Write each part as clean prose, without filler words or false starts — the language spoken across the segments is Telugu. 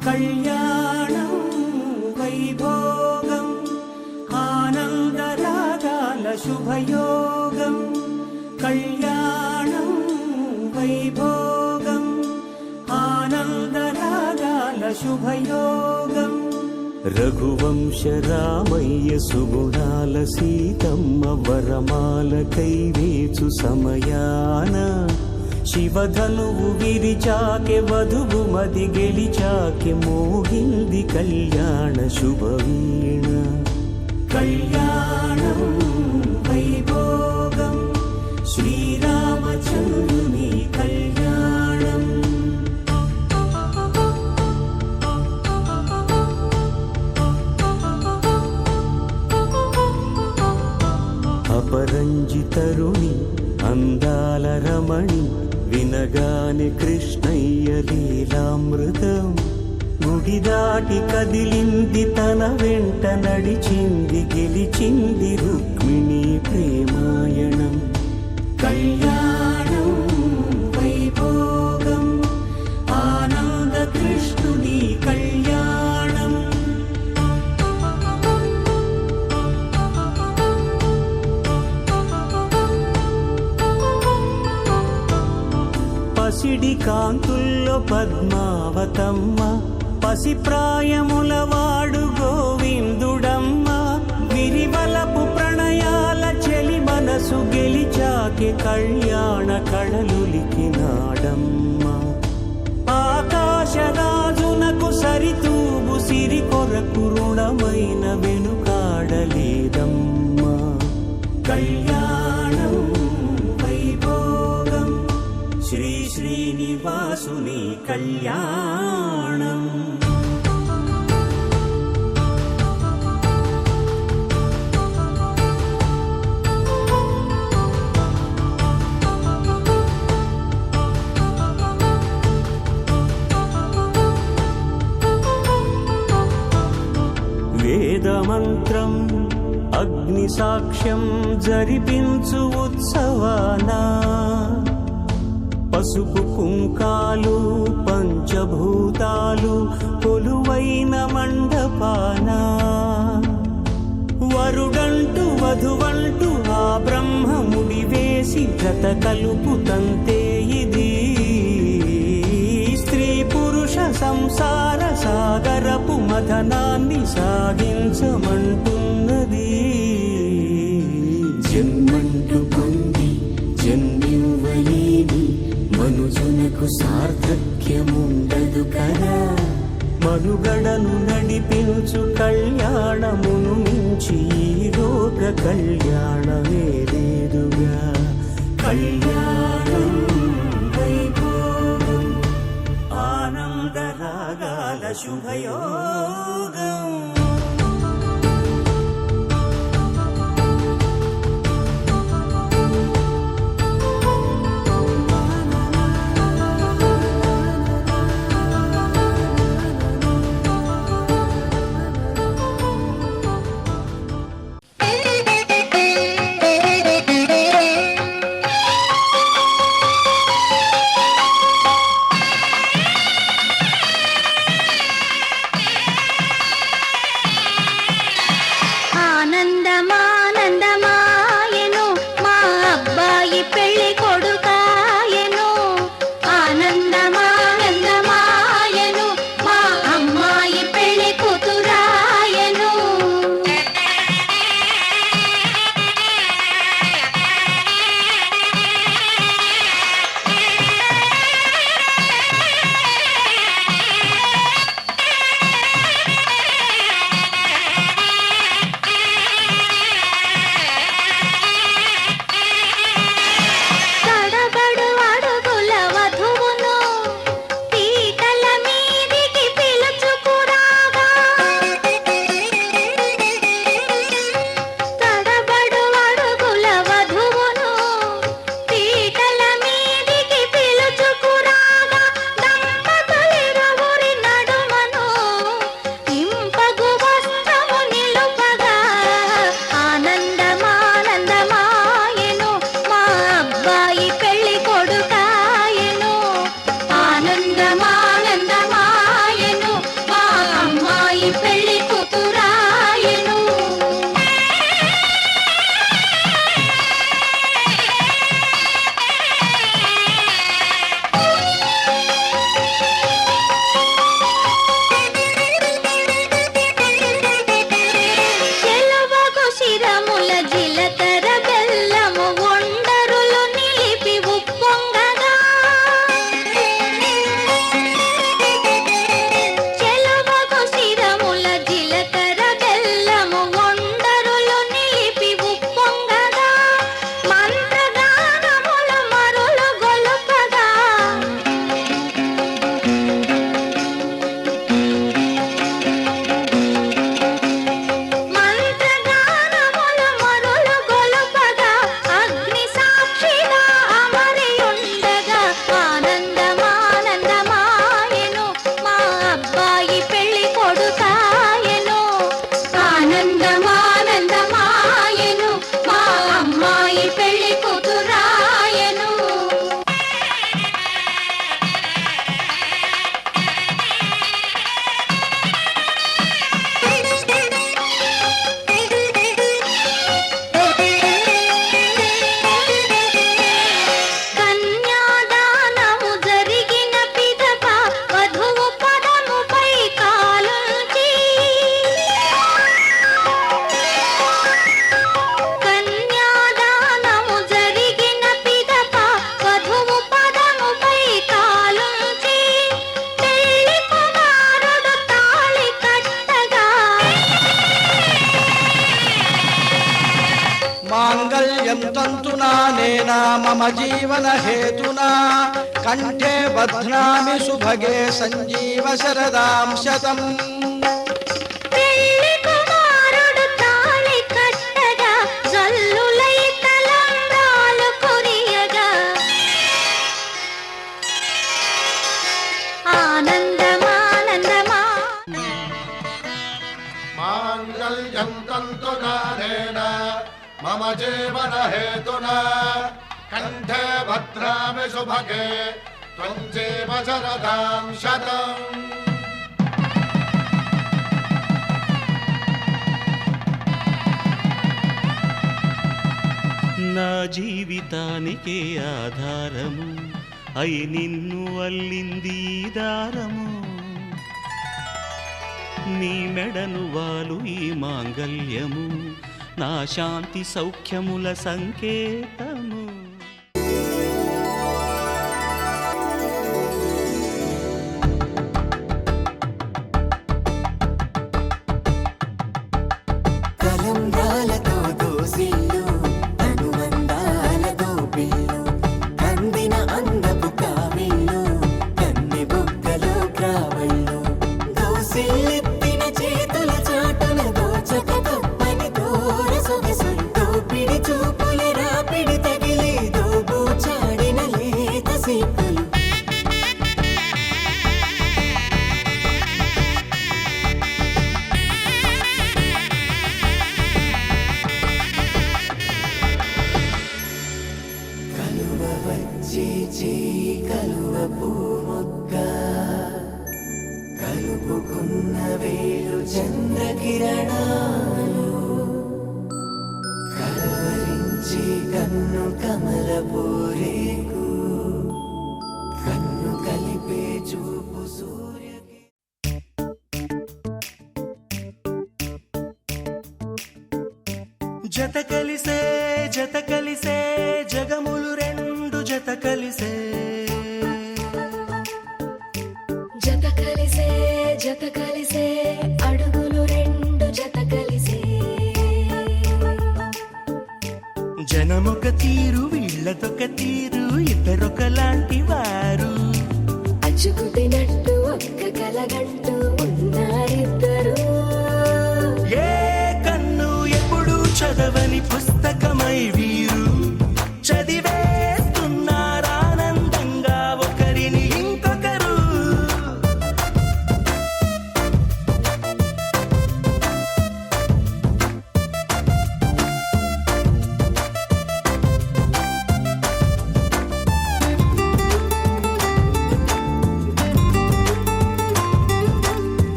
కళ్యాణం వైభోగం ఆనందరాగాల శుభయోగం కళ్యాణం వైభోగం ఆనందరాగాల శుభయోగం రఘువంశ రామయ్య సుగుణాల సీతమ్మ వరమాల కైవేచు సమయాన శివధనువు విరిచాకె వధువు మది గెలిచాకె మోహింది కళ్యాణ శుభవీణ కళ్యాణం వైభోగం శ్రీరామచంద్రుని కళ్యాణం అపరంజి తరుణి అందాల రమణి వినగానే కృష్ణయ్య లీలామృతం గుడి దాటి కదిలింది తన వెంట నడిచింది గెలిచింది రుక్మిణి ప్రేమాయణం కళ్యాణం వైభోగం ఆనంద కృష్ణుని కళ్యాణం పసిడి కాంతుల్లో పద్మావతమ్మ పసిప్రాయముల వాడు గోవిందుడమ్మ విరివలపు ప్రణయాల చెలి మనసు గెలిచాకే కళ్యాణ కళలులికినాడమ్మ ఆకాశరాజునకు సరితూబు సిరి కొరకు రుణమైన వెనుకాడలేదమ్మ కళ్యాణం వైభోగం శ్రీ శ్రీనివాసుని కళ్యాణం వేదమంత్రం అగ్ని సాక్ష్యం జరిపించు ఉత్సవానా పసుపు కుంకాలు పంచభూతాలు కొలువైన మండపాన వరుడంటూ వధువంటూ ఆ బ్రహ్మముడి వేసి జత కలుపు తంతే ఇది స్త్రీ పురుష సంసార సాగరపు మథనాన్ని సాగించమంటున్నది జన్మంటూ పొంది జన్మివ్వలేని మనుజునకు సార్థక్యముండదు కదా మనుగడను నడిపించు కళ్యాణమును మించి ఈ లోక కళ్యాణమే లేదుగా కళ్యాణం వైభోగం ఆనందరాగాల శుభయోగం ఆనందమానందమాయను మా అమ్మాయి పెళ్లి కూతురాయను. కన్యాదానము జరిగిన పిదప వధువు పదముపై కాలుంచి కన్యాదానము జరిగిన పిదప వధువు పదముపై కాలుంచి పెళ్లి కుమారుడు తాళి కట్టగా మాంగళ్యం తంతునా నేనా మమ జీవన హేతునా కంఠే బధ్నామి సుభగే సంజీవ శరదాం శతం. పెళ్లి కుమారుడు తాళి కట్టగా జల్లులై తలంబ్రాలు కురియగా ఆనందమానందమా మాంగళ్యం తంతునా నేనా మమ జీవన హేతునా కంఠే భద్రామి శుభగే త్వం జీవ శరదాం శతం. నా జీవితానికే ఆధారము అయి నిన్ను అల్లింది ఈ దారము. నీ మెడను వాలు ఈ మాంగళ్యము నా శాంతి సౌఖ్యముల సంకేతము. కలంబ్రాలతో దోసిల్లు అనుబంధాలతో పిల్లు కందిన అందపు కావిళ్ళు కన్నె బుగ్గలో క్రావళ్ళు దోసిల్లెత్తిన చేతుల చాటున దోచక తప్పని దూర సొగసులు దోపిడి చూపుల రాపిడి తగిలి దోబూచాడిన లేత సీపులు కలువ వచ్చే చేయి కలువ పూమొక్క కలుపుకున్న వేలు చంద్రకిరణాలు కలవరించే కన్ను కమల పూరేకు కన్ను కలిపే చూపు సూర్యకి జత కలిసే జగములు రెండు జత కలిసే జత కలిసే అడుగులు రెండు జత కలిసే జనమొక తీరు వీళ్ళదొక తీరు ఇద్దరొకలాంటి వారు అచ్చుకుతినట్టు ఒక్క కలగంటూ ఉన్నారిద్దరు. ఏ కన్ను ఎప్పుడు చదవని పుస్తకమై వీరు చదివేస్తున్నారానందంగా ఒకరిని ఇంకొకరు.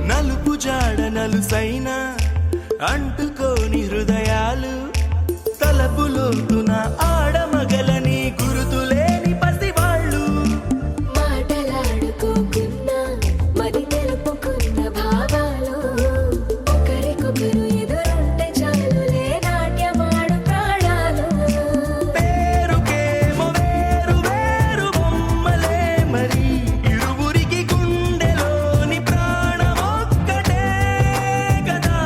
నలుపు జాడ నలుసైన అంటుకోని హృదయాలు తలపులోతున ఆడమగలని గురుతులేని పసివాళ్ళు మాటలాడుకోకున్నా మరి తెలుపుకున్న భావాలు ఒకరికొకరు ఎదురుంటే చాలులే నాట్యమాడు ప్రాణాలు. పేరుకేమో వేరు వేరు బొమ్మలే మరి ఇరువురికి గుండెలోని ప్రాణమొక్కటే కదా.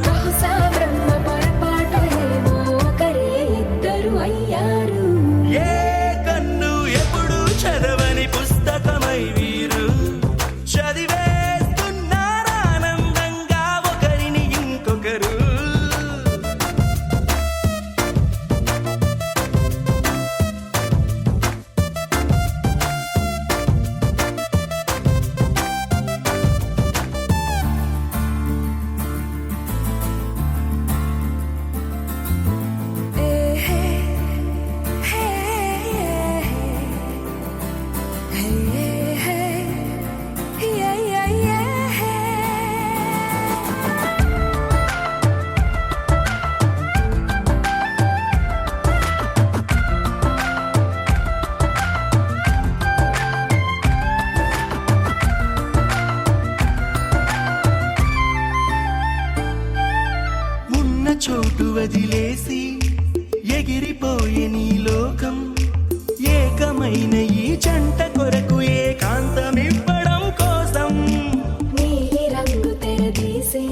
బహుశా బ్రహ్మ పొరపాటున వదిలేసి ఎగిరిపోయే నీ లోకం ఏకమైన ఈ జంట కొరకు ఏకాంతమివ్వడం కోసం నీలి రంగు తెరదీసే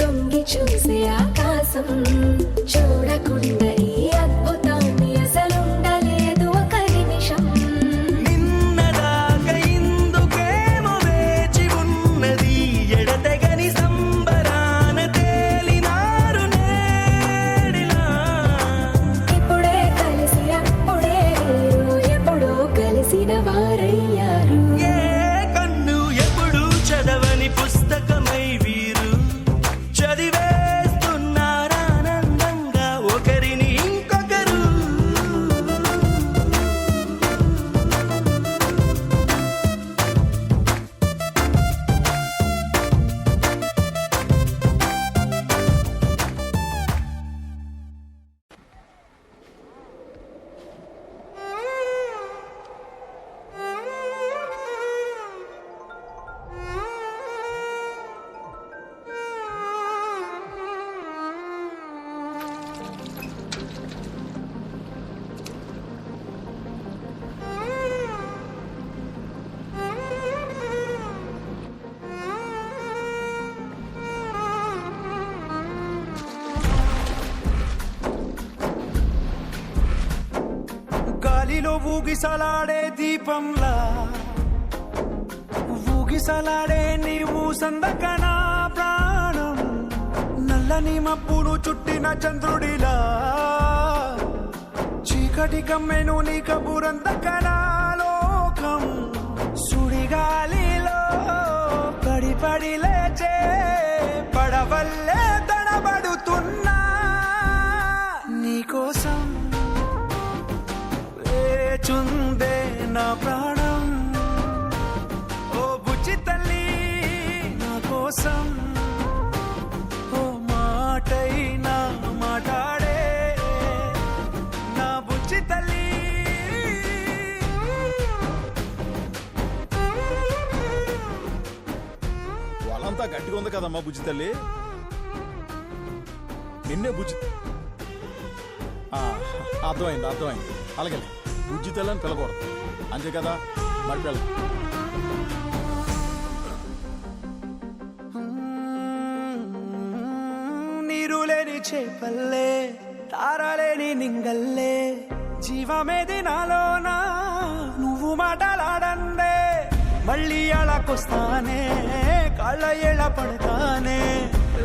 తొంగి చూసే ఆకాశం చూడకుండా ఈ అద్భుతాన్ని అసలుండలేదు ఒక నిమిషం నిన్నదాకా ఇందుకేమో వేచి ఉన్నది ఎడతెగని సంబరాన తేలినారు నేడిలా ఇప్పుడే కలిసి అప్పుడే వేరు ఎప్పుడో కలిసిన వారయ్యారు ఏ కన్ను ఎప్పుడు చదవని పుస్తకమై వీరు చదివేస్తున్నారానందంగా ఒకరిని ఇంకొకరు గాలిలో ఊగిసలాడే దీపంలా ఊగిసలాడే నీవు సందకనా ప్రాణం నల్లని మబ్బును చుట్టిన చంద్రుడిలా చీకటి కమ్మెను నీ కబురందకనా లోకం సుడిగాలిలో పడి పడి లేచే పడవల్లే తడబడుతున్నా నీకోసం వేచుందే నా ప్రాణం ఓ బుజ్జి తల్లి నా కోసం ఓ మాటైనా మాట్లాడే నా బుజ్జి తల్లి వాళ్ళంతా గట్టిగా ఉంది కదమ్మా బుజ్జి తల్లి నిన్నే బుజ్జి ఆ, అర్థమైంది అలాగే బుజ్జి తల్లి అని పిలకూడదు అంతే కదా మరి పిల్ల నీరు లేని చేపల్లే తారలేని నింగల్లే జీవమేది నాలోనా నువ్వు మాటలాడందే మళ్ళీ అలాకొస్తానే కాళ్ళ ఎళ్ళ పడతానే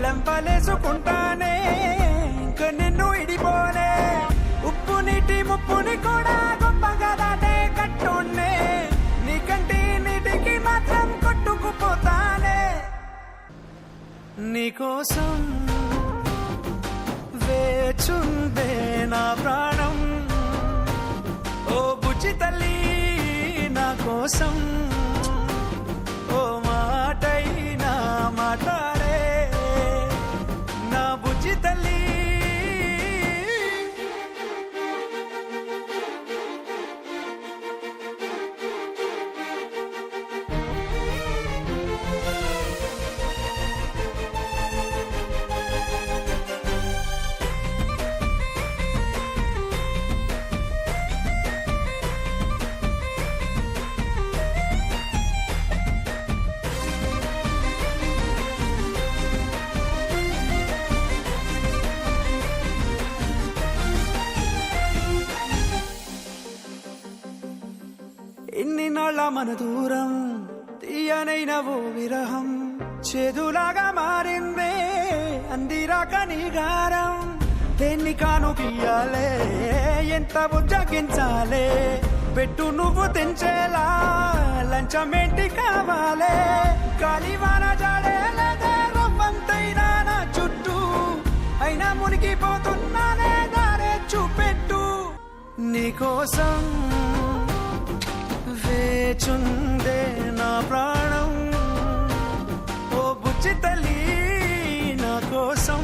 లెంపలేసుకుంటానే ఇంక నిన్ను ఇడిపోనే ఉప్పు నీటి ముప్పుని కూడా గొప్పగా దాటే కట్టునే నీకంటి నీటికి మాత్రం కొట్టుకుపోతానే నీకోసం వేచుందే నా ప్రాణం ఓ బుజ్జి తల్లి నా కోసం ఓ మాటైనా మాట్లాడే నా బుజ్జి తల్లి ఎన్ని నాళ్ళ మన దూరం తీయనైన ఓ విరహం చేదులాగా మారిందే అందిరాక నీగారం దేన్ని కాను గీయాలే ఎంత బుజ్జగించాలే పెట్టు నువ్వు తెంచేలా లంచమేంటి కావాలే గాలివాన జాడేలదే రవ్వంతైనా నా చుట్టూ అయినా మునిగిపోతున్నానే దారే చూపెట్టు నీకోసం వేచుందే నా ప్రాణం ఓ బుజ్జి తల్లి నా కోసం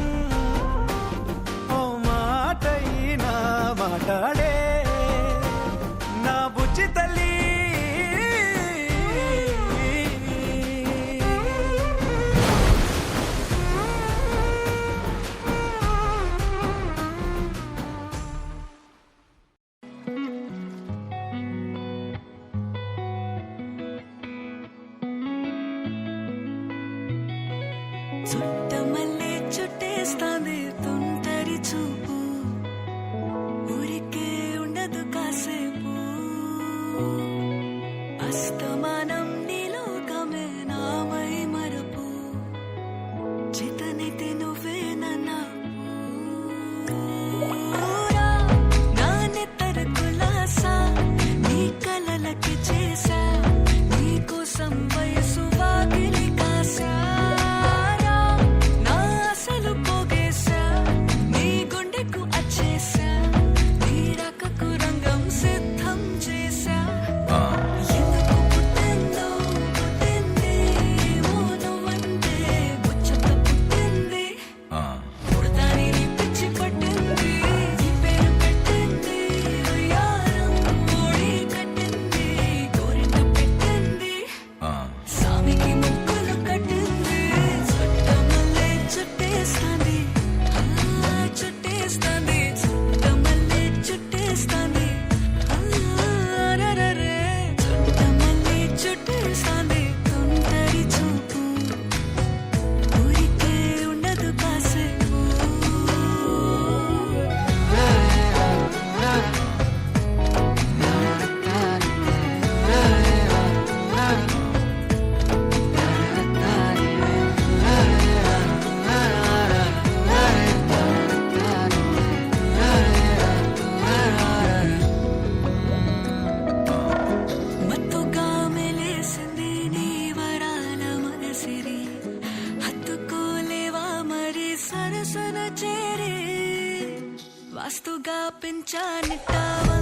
ఓ మాటైనా మాట్లాడే నా బుజ్జి తల్లి చుట్టమల్లే చుట్టేస్తాంది తుంటరి చూపు ఊరికే ఉండదు కాసేపు అస్తమానం నీలోకమే నామై మరపు చేతనైతే నువ్వే నన్నా నా నెత్తర కులాసా నీ కలలకి చేసా నీ కోసం వయసు వాకిలి కాసా నా అసలు పోగేసా నీ గుండెకు అచ్చేసా నీ రకకు రంగం సిద్ధం చేసా ఎందుకు పుట్టిందో పుట్టింది ఏమో నువ్వంటే ముచ్చట పుట్టింది పుడతాని నీ పిచ్చి పట్టింది నీ పేరు పెట్టింది ఉయ్యారం ఓడి కట్టింది కోరిక పెట్టింది సామికి ముక్కులు కట్టింది చుట్టమల్లే చుట్టేస్తాంది చుట్టేస్తాంది చుట్టమల్లే చుట్టేస్తాంది రరరే చుట్టమల్లే చుట్టేస్తాంది తుంటరి చూపు ఊరికే ఉండదు కాసేపు మత్తుగా మెలేసింది నీ వరాల మనసిరి హత్తుకోలేవా మరి సరసన చేరి వాస్తుగా పెంచానిట్టావా